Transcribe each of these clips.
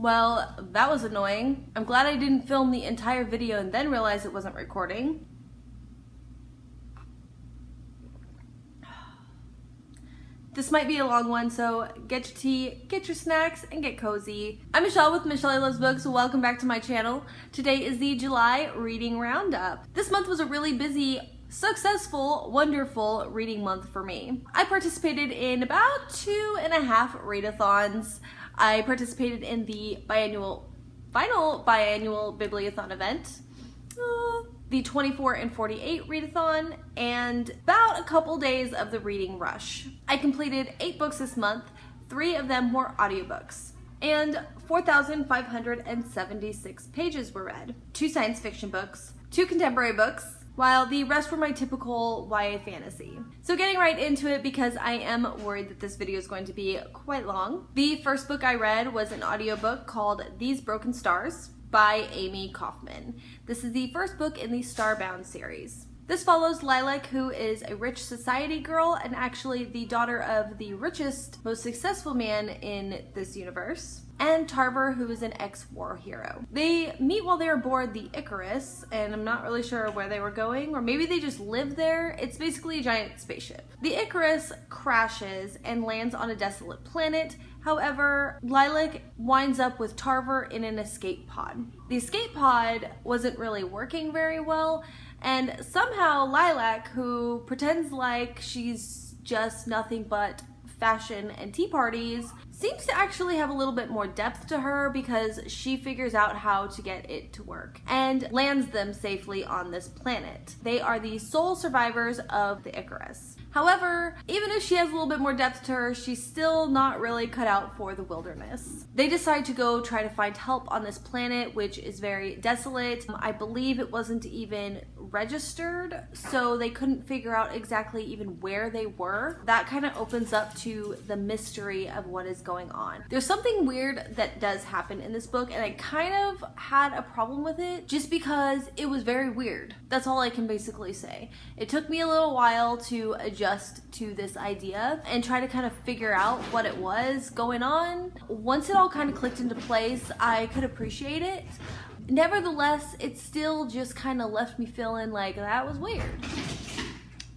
Well, that was annoying. I'm glad I didn't film the entire video and then realize it wasn't recording. This might be a long one, so get your tea, get your snacks, and get cozy. I'm Michelle with Michelle Loves Books. Welcome back to my channel. Today is the July Reading Roundup. This month was a really busy, successful, wonderful reading month for me. I participated in about 2.5 readathons. I participated in the Final Biannual Biblioth event, the 24-and-48 readathon, and about a couple days of the reading rush. I completed 8 books this month, 3 of them were audiobooks, and 4,576 pages were read. 2 science fiction books, 2 contemporary books, while the rest were my typical YA fantasy. So getting right into it because I am worried that this video is going to be quite long. The first book I read was an audiobook called These Broken Stars by Amie Kauffman. This is the first book in the Starbound series. This follows Lilac, who is a rich society girl and actually the daughter of the richest, most successful man in this universe, and Tarver, who is an ex-war hero. They meet while they're aboard the Icarus, and I'm not really sure where they were going, or maybe they just live there. It's basically a giant spaceship. The Icarus crashes and lands on a desolate planet. However, Lilac winds up with Tarver in an escape pod. The escape pod wasn't really working very well, and somehow Lilac, who pretends like she's just nothing but fashion and tea parties, seems to actually have a little bit more depth to her because she figures out how to get it to work and lands them safely on this planet. They are the sole survivors of the Icarus. However, even if she has a little bit more depth to her, she's still not really cut out for the wilderness. They decide to go try to find help on this planet, which is very desolate. I believe it wasn't even registered, so they couldn't figure out exactly even where they were. That kind of opens up to the mystery of what is going on. There's something weird that does happen in this book, and I kind of had a problem with it just because it was very weird. That's all I can basically say. It took me a little while to adjust to this idea and try to kind of figure out what it was going on. Once it all kind of clicked into place, I could appreciate it. Nevertheless, it still just kind of left me feeling like that was weird.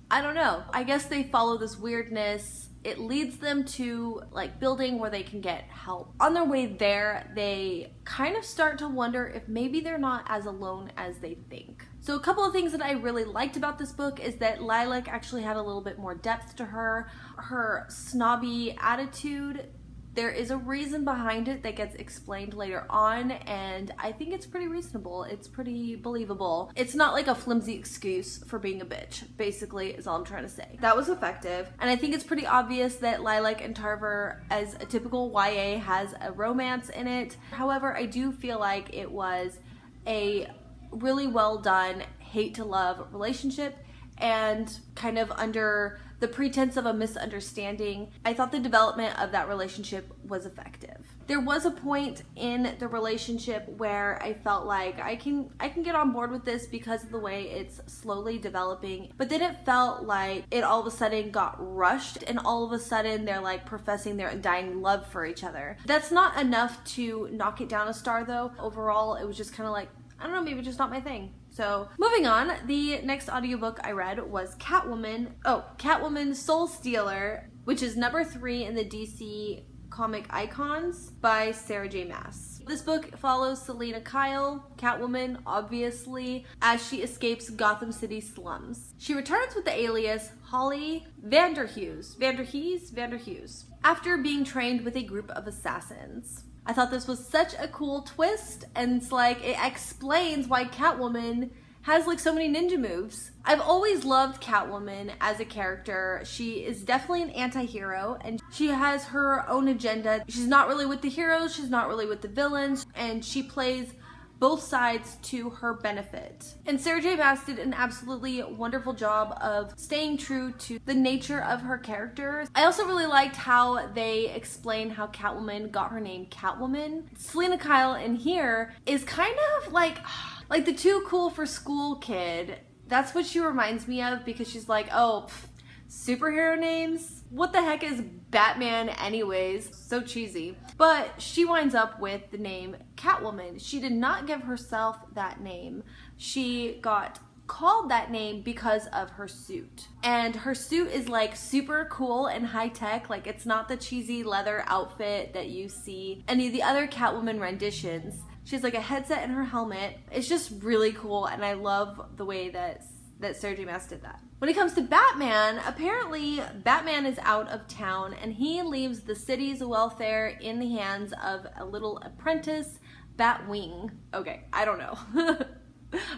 I don't know. I guess they follow this weirdness. It leads them to like building where they can get help. On their way there, they kind of start to wonder if maybe they're not as alone as they think. So a couple of things that I really liked about this book is that Lilac actually had a little bit more depth to her. Her snobby attitude, there is a reason behind it that gets explained later on, and I think it's pretty reasonable. It's pretty believable. It's not like a flimsy excuse for being a bitch, basically, is all I'm trying to say. That was effective, and I think it's pretty obvious that Lilac and Tarver, as a typical YA, has a romance in it. However, I do feel like it was a really well done hate to love relationship, and kind of under the pretense of a misunderstanding, I thought the development of that relationship was effective. There was a point in the relationship where I felt like I can get on board with this because of the way it's slowly developing, but then it felt like it all of a sudden got rushed and all of a sudden they're like professing their undying love for each other. That's not enough to knock it down a star though. Overall, it was just kind of like, I don't know, maybe just not my thing. So moving on, the next audiobook I read was Catwoman Soul Stealer, which is number 3 in the DC Comic Icons by Sarah J. Maas. This book follows Selina Kyle, Catwoman, obviously, as she escapes Gotham City slums. She returns with the alias Holly Vanderhughes, after being trained with a group of assassins. I thought this was such a cool twist, and it's like it explains why Catwoman has like so many ninja moves. I've always loved Catwoman as a character. She is definitely an anti-hero and she has her own agenda. She's not really with the heroes, she's not really with the villains, and she plays both sides to her benefit. And Sarah J. Maas did an absolutely wonderful job of staying true to the nature of her characters. I also really liked how they explain how Catwoman got her name Catwoman. Selina Kyle in here is kind of like the too cool for school kid. That's what she reminds me of because she's like, oh, superhero names. What the heck is Batman anyways? So cheesy. But she winds up with the name Catwoman. She did not give herself that name. She got called that name because of her suit. And her suit is like super cool and high tech. Like, it's not the cheesy leather outfit that you see any of the other Catwoman renditions. She has like a headset and her helmet. It's just really cool, and I love the way that Sarah J. Maas did that. When it comes to Batman, apparently Batman is out of town and he leaves the city's welfare in the hands of a little apprentice, Batwing. Okay, I don't know.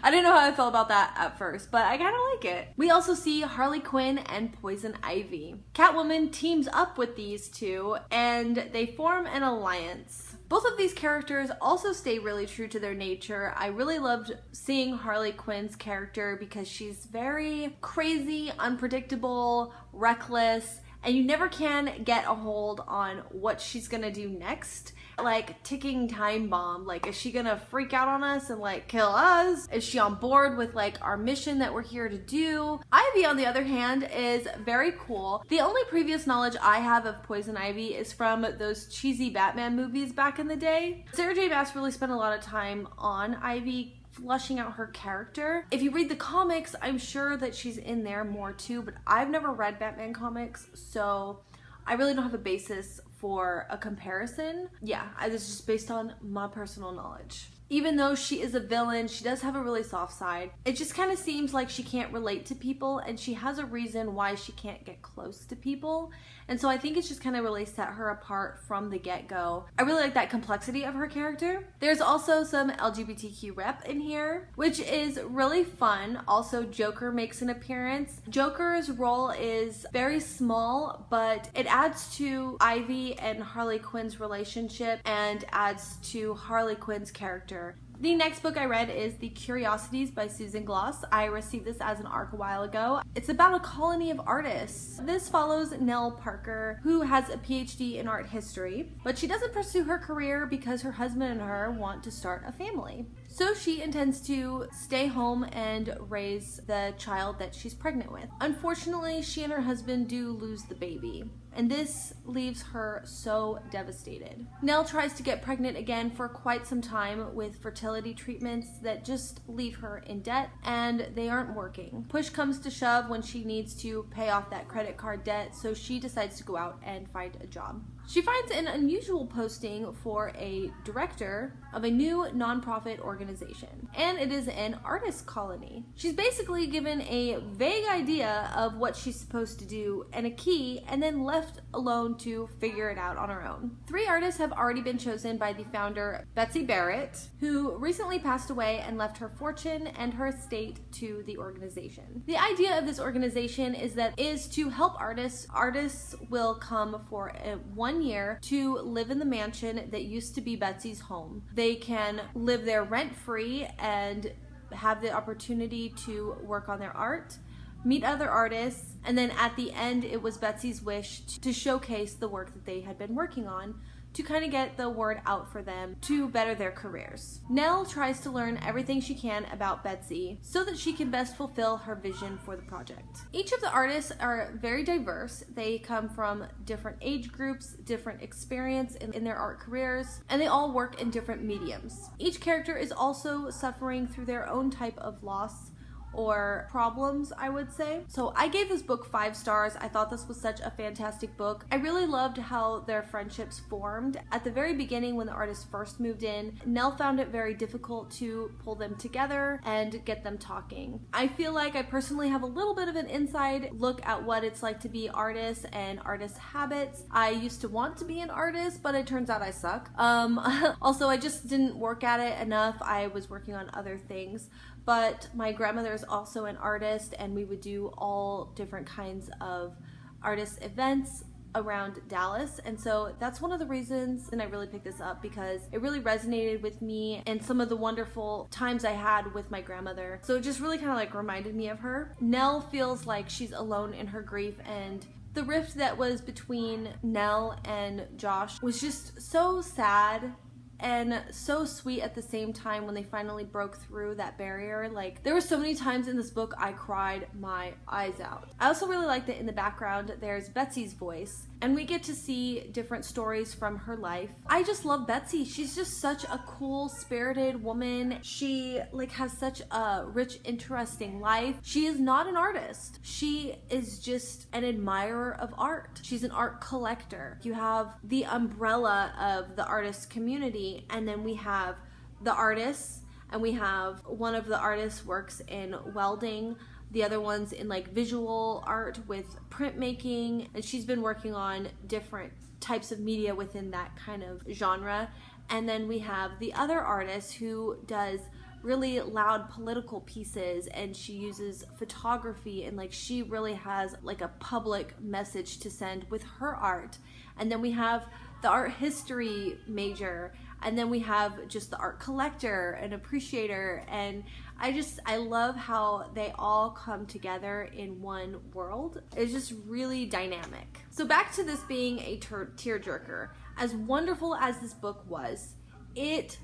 I didn't know how I felt about that at first, but I kind of like it. We also see Harley Quinn and Poison Ivy. Catwoman teams up with these two and they form an alliance. Both of these characters also stay really true to their nature. I really loved seeing Harley Quinn's character because she's very crazy, unpredictable, reckless, and you never can get a hold on what she's gonna do next. Like ticking time bomb. Like, is she gonna freak out on us and like kill us? Is she on board with like our mission that we're here to do? Ivy, on the other hand, is very cool. The only previous knowledge I have of Poison Ivy is from those cheesy Batman movies back in the day. Sarah J. Maas really spent a lot of time on Ivy, fleshing out her character. If you read the comics, I'm sure that she's in there more too, but I've never read Batman comics, so I really don't have a basis for a comparison. Yeah, this is just based on my personal knowledge. Even though she is a villain, she does have a really soft side. It just kind of seems like she can't relate to people, and she has a reason why she can't get close to people. And so I think it's just kind of really set her apart from the get-go. I really like that complexity of her character. There's also some LGBTQ rep in here, which is really fun. Also, Joker makes an appearance. Joker's role is very small, but it adds to Ivy and Harley Quinn's relationship and adds to Harley Quinn's character. The next book I read is The Curiosities by Susan Gloss. I received this as an ARC a while ago. It's about a colony of artists. This follows Neal Parker, who has a PhD in art history, but she doesn't pursue her career because her husband and her want to start a family. So she intends to stay home and raise the child that she's pregnant with. Unfortunately, she and her husband do lose the baby, and this leaves her so devastated. Nell tries to get pregnant again for quite some time with fertility treatments that just leave her in debt, and they aren't working. Push comes to shove when she needs to pay off that credit card debt, so she decides to go out and find a job. She finds an unusual posting for a director of a new nonprofit organization, and it is an artist colony. She's basically given a vague idea of what she's supposed to do and a key, and then left alone to figure it out on her own. 3 artists have already been chosen by the founder, Betsy Barrett, who recently passed away and left her fortune and her estate to the organization. The idea of this organization is to help artists. Artists will come for 1 year to live in the mansion that used to be Betsy's home. They can live there rent-free and have the opportunity to work on their art, meet other artists, and then at the end it was Betsy's wish to showcase the work that they had been working on to kind of get the word out for them to better their careers. Nell tries to learn everything she can about Betsy so that she can best fulfill her vision for the project. Each of the artists are very diverse. They come from different age groups, different experience in their art careers, and they all work in different mediums. Each character is also suffering through their own type of loss or problems, I would say. So I gave this book 5 stars. I thought this was such a fantastic book. I really loved how their friendships formed. At the very beginning, when the artists first moved in, Nell found it very difficult to pull them together and get them talking. I feel like I personally have a little bit of an inside look at what it's like to be artists and artist habits. I used to want to be an artist, but it turns out I suck. Also, I just didn't work at it enough. I was working on other things. But my grandmother is also an artist, and we would do all different kinds of artist events around Dallas, and so that's one of the reasons and I really picked this up, because it really resonated with me and some of the wonderful times I had with my grandmother. So it just really kind of like reminded me of her. Nell feels like she's alone in her grief, and the rift that was between Nell and Josh was just so sad and so sweet at the same time when they finally broke through that barrier. Like, there were so many times in this book I cried my eyes out. I also really like that in the background there's Betsy's voice, and we get to see different stories from her life. I just love Betsy. She's just such a cool, spirited woman. She like has such a rich, interesting life. She is not an artist. She is just an admirer of art. She's an art collector. You have the umbrella of the artist community, and then we have the artists, and we have one of the artists works in welding, the other one's in like visual art with printmaking, and she's been working on different types of media within that kind of genre. And then we have the other artist who does really loud political pieces, and she uses photography, and like she really has like a public message to send with her art. And then we have the art history major, and then we have just the art collector and appreciator. And I love how they all come together in one world. It's just really dynamic. So back to this being a tearjerker. As wonderful as this book was, it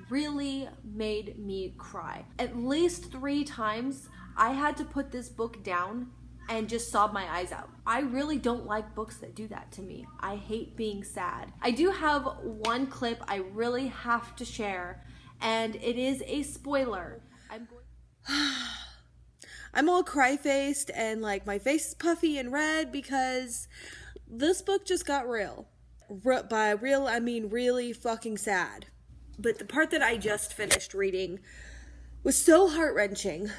really made me cry. At least 3 times I had to put this book down and just sob my eyes out. I really don't like books that do that to me. I hate being sad. I do have one clip I really have to share, and it is a spoiler. I'm all cry-faced, and like my face is puffy and red because this book just got real. By real, I mean really fucking sad. But the part that I just finished reading was so heart-wrenching.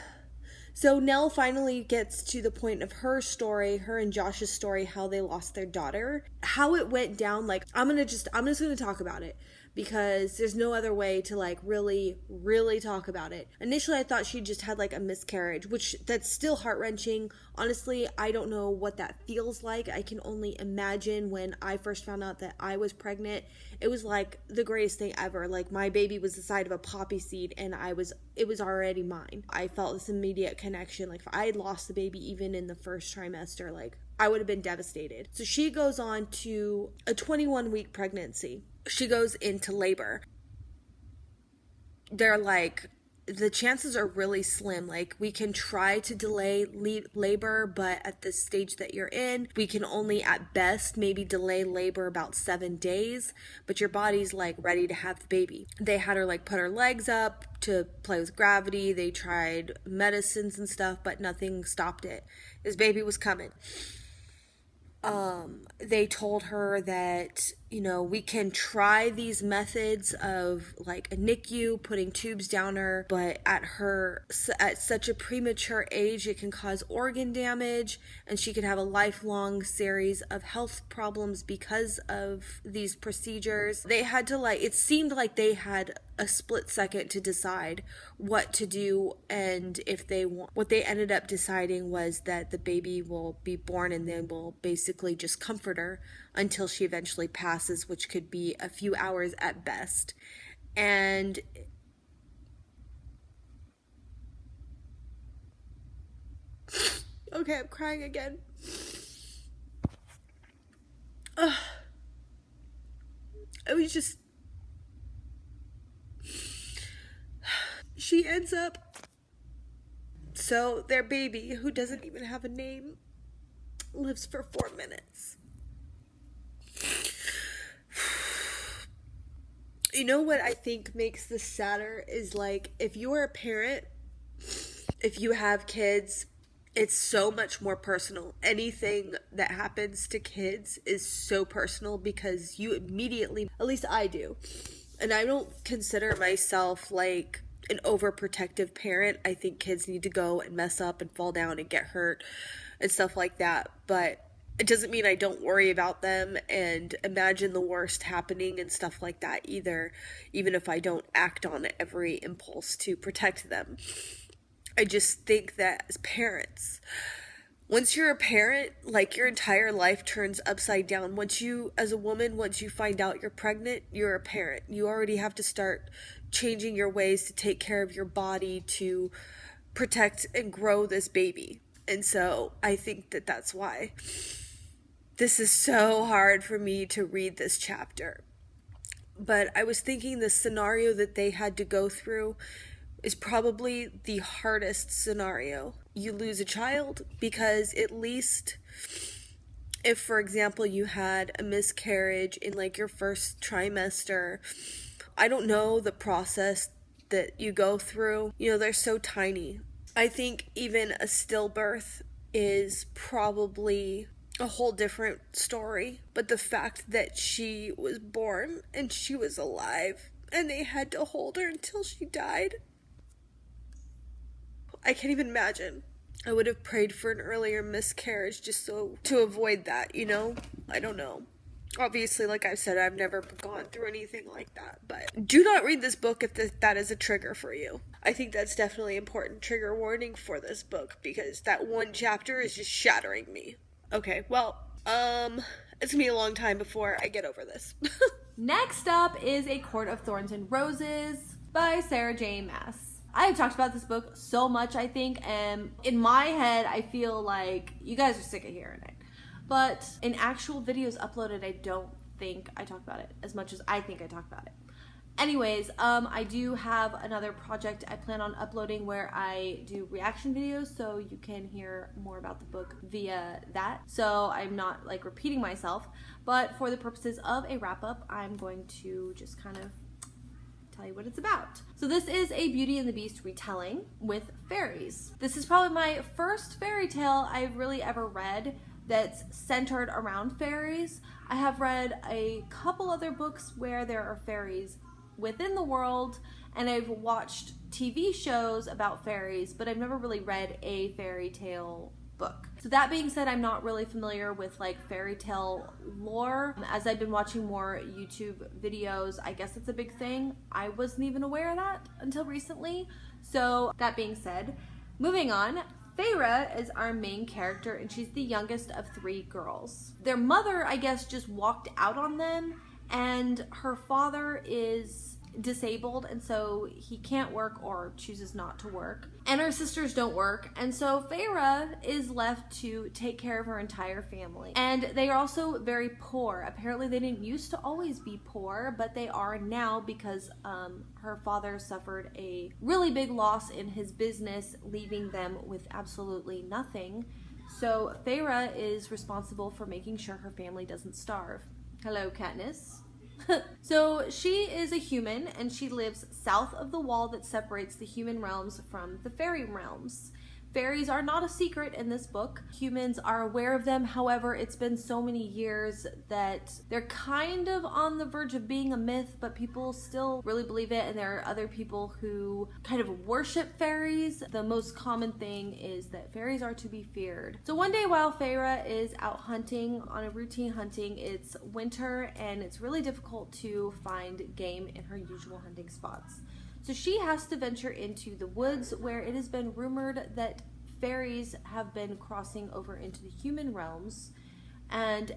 So Nell finally gets to the point of her story, her and Josh's story, how they lost their daughter, how it went down. Like, I'm just gonna talk about it because there's no other way to like really talk about it. Initially, I thought she just had like a miscarriage, which that's still heart-wrenching. Honestly, I don't know what that feels like. I can only imagine when I first found out that I was pregnant. It was like the greatest thing ever. Like, my baby was the size of a poppy seed, and it was already mine. I felt this immediate connection. Like, if I had lost the baby even in the first trimester, like, I would have been devastated. So she goes on to a 21-week pregnancy. She goes into labor. They're like, the chances are really slim. Like, we can try to delay labor, but at the stage that you're in, we can only at best maybe delay labor about 7 days, but your body's like ready to have the baby. They had her like put her legs up to play with gravity. They tried medicines and stuff, but nothing stopped it. This baby was coming. They told her that, you know, we can try these methods of like a NICU, putting tubes down her, but at such a premature age, it can cause organ damage, and she could have a lifelong series of health problems because of these procedures. They had to it seemed like they had a split second to decide what to do, and what they ended up deciding was that the baby will be born, and they will basically just comfort her until she eventually passes, which could be a few hours at best. And okay, I'm crying again. It was just, she ends up, so their baby, who doesn't even have a name, lives for 4 minutes. You know what I think makes this sadder is, like, if you are a parent, if you have kids, it's so much more personal. Anything that happens to kids is so personal because you immediately, at least I do, and I don't consider myself like an overprotective parent. I think kids need to go and mess up and fall down and get hurt and stuff like that, but it doesn't mean I don't worry about them and imagine the worst happening and stuff like that either, even if I don't act on every impulse to protect them. I just think that as parents, once you're a parent, like, your entire life turns upside down. As a woman, once you find out you're pregnant, you're a parent. You already have to start changing your ways to take care of your body to protect and grow this baby. And so I think that that's why this is so hard for me to read this chapter. But I was thinking the scenario that they had to go through is probably the hardest scenario. You lose a child because at least if, for example, you had a miscarriage in like your first trimester, I don't know the process that you go through. You know, they're so tiny. I think even a stillbirth is probably a whole different story. But the fact that she was born and she was alive and they had to hold her until she died, I can't even imagine. I would have prayed for an earlier miscarriage just so to avoid that, you know? I don't know. Obviously, like I said, I've never gone through anything like that, but do not read this book if that is a trigger for you. I think that's definitely important trigger warning for this book because that one chapter is just shattering me. Okay, well, it's gonna be a long time before I get over this. Next up is A Court of Thorns and Roses by Sarah J. Maas. I have talked about this book so much, I think, and in my head, I feel like you guys are sick of hearing it. But in actual videos uploaded, I don't think I talk about it as much as I think I talk about it. Anyways, I do have another project I plan on uploading where I do reaction videos, so you can hear more about the book via that. So I'm not like repeating myself, but for the purposes of a wrap-up, I'm going to just kind of tell you what it's about. So this is a Beauty and the Beast retelling with fairies. This is probably my first fairy tale I've really ever read that's centered around fairies. I have read a couple other books where there are fairies within the world, and I've watched TV shows about fairies, but I've never really read a fairy tale book. So that being said, I'm not really familiar with like fairy tale lore. As I've been watching more YouTube videos, I guess it's a big thing. I wasn't even aware of that until recently. So that being said, moving on, Feyre is our main character, and she's the youngest of 3 girls. Their mother, I guess, just walked out on them, and her father is disabled, and so he can't work or chooses not to work. And her sisters don't work, and so Feyre is left to take care of her entire family. And they are also very poor. Apparently they didn't used to always be poor, but they are now because her father suffered a really big loss in his business, leaving them with absolutely nothing. So Feyre is responsible for making sure her family doesn't starve. Hello, Katniss. So she is a human, and she lives south of the wall that separates the human realms from the fairy realms. Fairies are not a secret in this book. Humans are aware of them. However, it's been so many years that they're kind of on the verge of being a myth, but people still really believe it, and there are other people who kind of worship fairies. The most common thing is that fairies are to be feared. So one day while Feyre is out hunting, on a routine hunting, it's winter, and it's really difficult to find game in her usual hunting spots. So she has to venture into the woods, where it has been rumored that fairies have been crossing over into the human realms and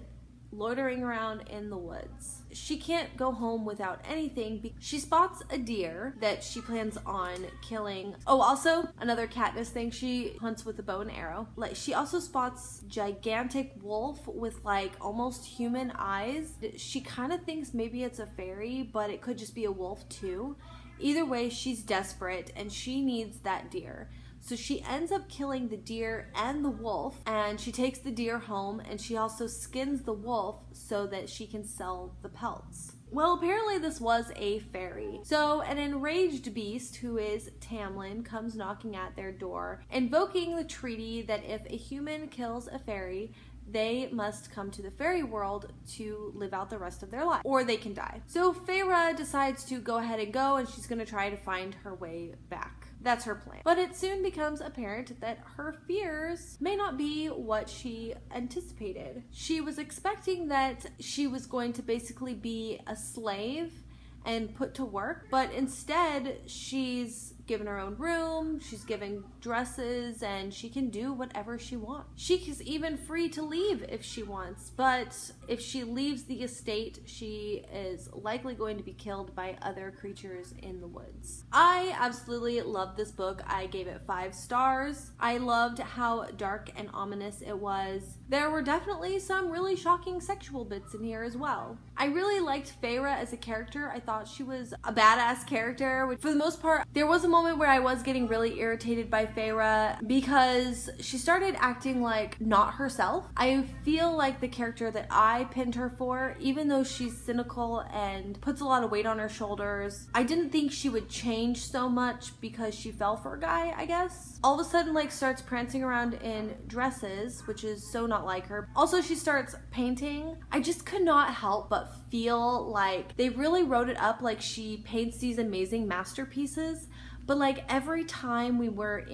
loitering around in the woods. She can't go home without anything. She spots a deer that she plans on killing. Oh, also another Katniss thing, she hunts with a bow and arrow. Like, she also spots gigantic wolf with like almost human eyes. She kind of thinks maybe it's a fairy, but it could just be a wolf too. Either way, she's desperate and she needs that deer. So she ends up killing the deer and the wolf, and she takes the deer home, and she also skins the wolf so that she can sell the pelts. Well, apparently this was a fairy. So an enraged beast, who is Tamlin, comes knocking at their door, invoking the treaty that if a human kills a fairy, they must come to the fairy world to live out the rest of their life, or they can die. So Feyre decides to go ahead and go, and she's going to try to find her way back. That's her plan. But it soon becomes apparent that her fears may not be what she anticipated. She was expecting that she was going to basically be a slave and put to work, but instead she's given her own room, she's given dresses, and she can do whatever she wants. She's even free to leave if she wants, but if she leaves the estate, she is likely going to be killed by other creatures in the woods. I absolutely loved this book. I gave it 5 stars. I loved how dark and ominous it was. There were definitely some really shocking sexual bits in here as well. I really liked Feyre as a character. I thought she was a badass character. For the most part, there was a moment where I was getting really irritated by Feyre because she started acting like not herself. I feel like the character that I pinned her for, even though she's cynical and puts a lot of weight on her shoulders, I didn't think she would change so much because she fell for a guy, I guess. All of a sudden, like, starts prancing around in dresses, which is so not like her. Also, she starts painting. I just could not help but feel like they really wrote it up like she paints these amazing masterpieces. But like every time we were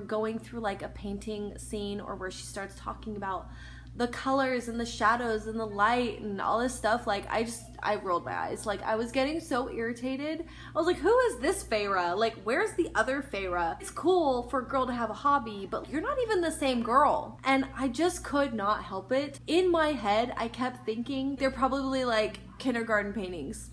going through like a painting scene, or where she starts talking about the colors and the shadows and the light and all this stuff, like I rolled my eyes. Like, I was getting so irritated. I was like, who is this Feyre? Like, where's the other Feyre? It's cool for a girl to have a hobby, but you're not even the same girl. And I just could not help it. In my head, I kept thinking they're probably like kindergarten paintings,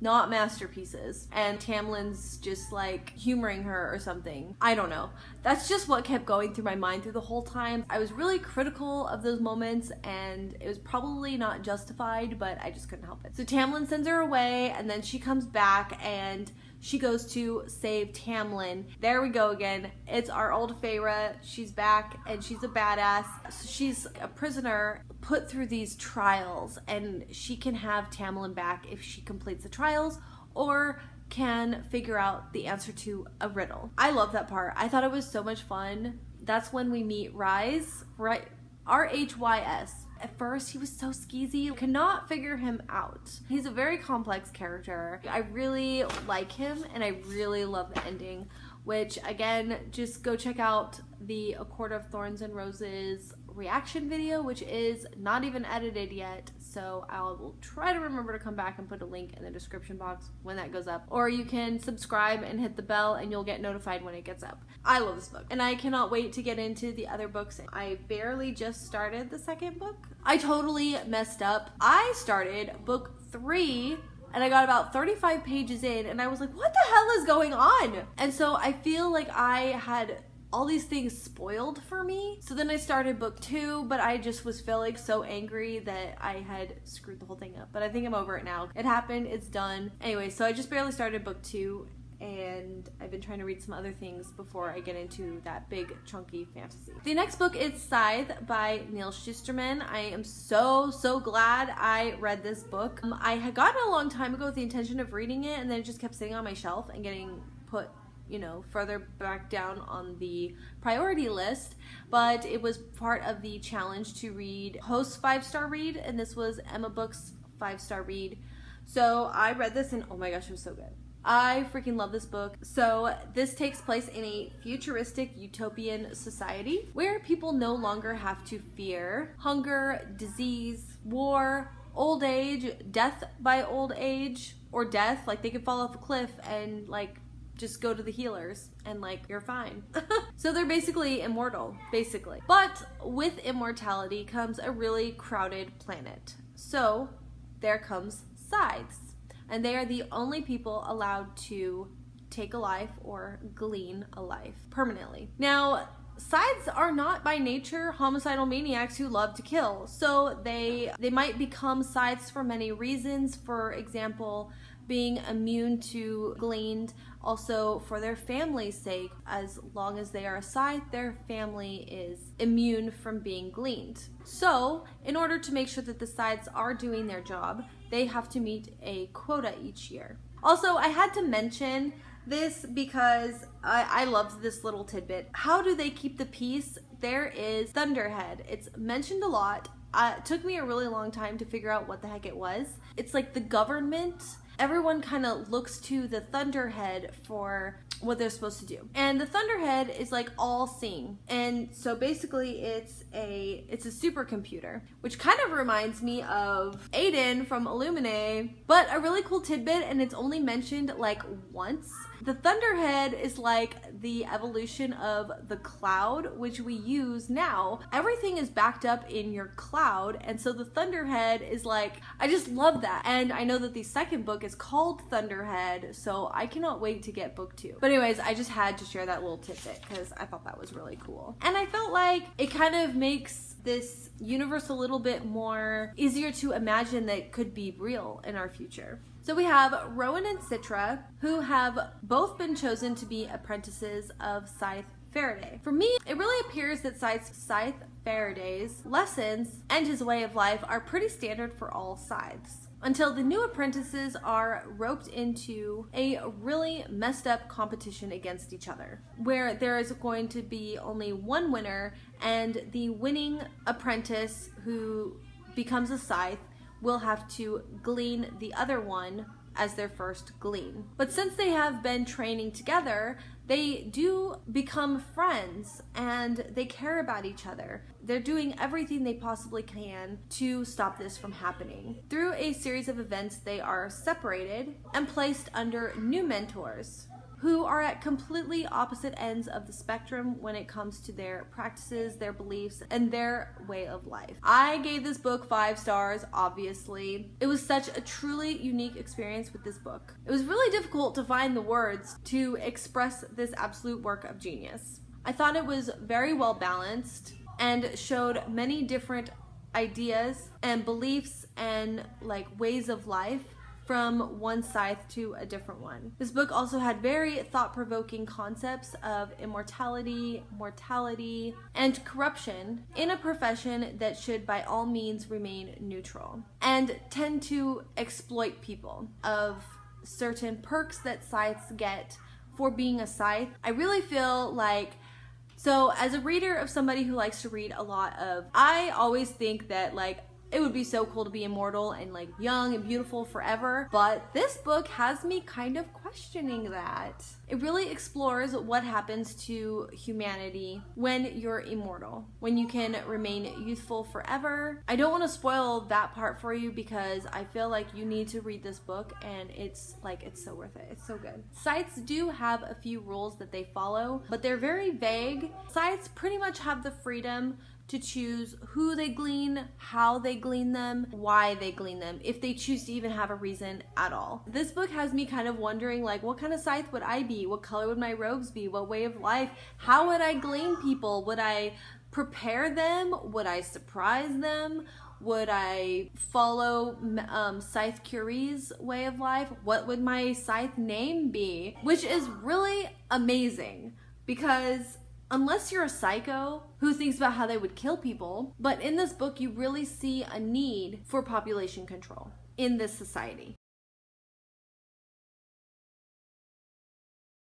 not masterpieces, and Tamlin's just like humoring her or something. I don't know. That's just what kept going through my mind through the whole time. I was really critical of those moments, and it was probably not justified, but I just couldn't help it. So Tamlin sends her away, and then she comes back and she goes to save Tamlin. There we go again. It's our old Feyre. She's back and she's a badass. So she's a prisoner put through these trials, and she can have Tamlin back if she completes the trials or can figure out the answer to a riddle. I love that part. I thought it was so much fun. That's when we meet Rhys, right? R-H-Y-S. At first, he was so skeezy. Cannot figure him out. He's a very complex character. I really like him, and I really love the ending, which, again, just go check out the A Court of Thorns and Roses reaction video, which is not even edited yet, so I will try to remember to come back and put a link in the description box when that goes up. Or you can subscribe and hit the bell and you'll get notified when it gets up. I love this book, and I cannot wait to get into the other books. I barely just started the second book. I totally messed up. I started book 3 and I got about 35 pages in, and I was like, what the hell is going on? And so I feel like I had all these things spoiled for me. So then I started book 2, but I just was feeling so angry that I had screwed the whole thing up. But I think I'm over it now. It happened, it's done. Anyway, so I just barely started book 2, and I've been trying to read some other things before I get into that big chunky fantasy. The next book is Scythe by Neal Schusterman. I am so glad I read this book. I had gotten it a long time ago with the intention of reading it, and then it just kept sitting on my shelf and getting put, you know, further back down on the priority list, but it was part of the challenge to read Host's 5-star read, and this was Emma Book's 5-star read. So I read this, and oh my gosh, it was so good. I freaking love this book. So this takes place in a futuristic utopian society where people no longer have to fear hunger, disease, war, old age, death by old age, or death. Like, they could fall off a cliff and like just go to the healers and like you're fine. So they're basically immortal, basically. But with immortality comes a really crowded planet. So there comes Scythes, and they are the only people allowed to take a life or glean a life permanently. Now, Scythes are not by nature homicidal maniacs who love to kill, so they might become Scythes for many reasons. For example, being immune to gleaned, also for their family's sake. As long as they are a Scythe, their family is immune from being gleaned. So in order to make sure that the Scythes are doing their job, they have to meet a quota each year. Also, I had to mention this because I loved this little tidbit. How do they keep the peace? There is Thunderhead. It's mentioned a lot. It took me a really long time to figure out what the heck it was. It's like the government. everyone kind of looks to the Thunderhead for what they're supposed to do. And the Thunderhead is like all seeing. And so basically it's a supercomputer, which kind of reminds me of Aiden from Illuminae, but a really cool tidbit, and it's only mentioned like once. The Thunderhead is like the evolution of the cloud, which we use now. Everything is backed up in your cloud, and so the Thunderhead is like, I just love that. And I know that the second book is called Thunderhead, so I cannot wait to get book 2. But anyways, I just had to share that little tidbit because I thought that was really cool. And I felt like it kind of makes this universe a little bit more easier to imagine that could be real in our future. So we have Rowan and Citra, who have both been chosen to be apprentices of Scythe Faraday. For me, it really appears that Scythe Faraday's lessons and his way of life are pretty standard for all Scythes, until the new apprentices are roped into a really messed up competition against each other, where there is going to be only one winner, and the winning apprentice who becomes a Scythe will have to glean the other one as their first glean. But since they have been training together, they do become friends and they care about each other. They're doing everything they possibly can to stop this from happening. Through a series of events, they are separated and placed under new mentors who are at completely opposite ends of the spectrum when it comes to their practices, their beliefs, and their way of life. I gave this book 5 stars, obviously. It was such a truly unique experience with this book. It was really difficult to find the words to express this absolute work of genius. I thought it was very well balanced and showed many different ideas and beliefs and like ways of life from one Scythe to a different one. This book also had very thought-provoking concepts of immortality, mortality, and corruption in a profession that should by all means remain neutral and tend to exploit people of certain perks that Scythes get for being a Scythe. I really feel like, so as a reader of somebody who likes to read a lot of, I always think that like it would be so cool to be immortal and like young and beautiful forever, but this book has me kind of questioning that. It really explores what happens to humanity when you're immortal, when you can remain youthful forever. I don't want to spoil that part for you because I feel like you need to read this book, and it's so worth it. It's so good. Scythes do have a few rules that they follow, but they're very vague. Scythes pretty much have the freedom to choose who they glean, how they glean them, why they glean them, if they choose to even have a reason at all. This book has me kind of wondering, like, what kind of Scythe would I be? What color would my robes be? What way of life? How would I glean people? Would I prepare them? Would I surprise them? Would I follow Scythe Curie's way of life? What would my Scythe name be? Which is really amazing because unless you're a psycho who thinks about how they would kill people, but in this book you really see a need for population control in this society.